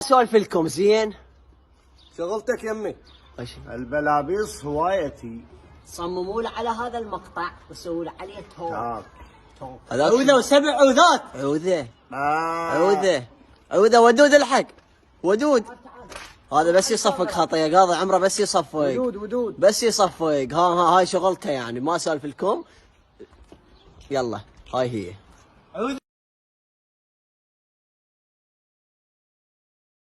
سولف لكم زين. شغلتك يمي. وش البلابيص هوايتي. صمموا له على هذا المقطع وسووا له عليه توك. عوذة وسبع عوذات. عوذة عوذة عوذة ودود الحق ودود. هذا بس يصفق خطيه قاضي عمره، بس يصفق ودود بس يصفق. هاي شغلته يعني، ما سالف لكم. يلا هاي هي.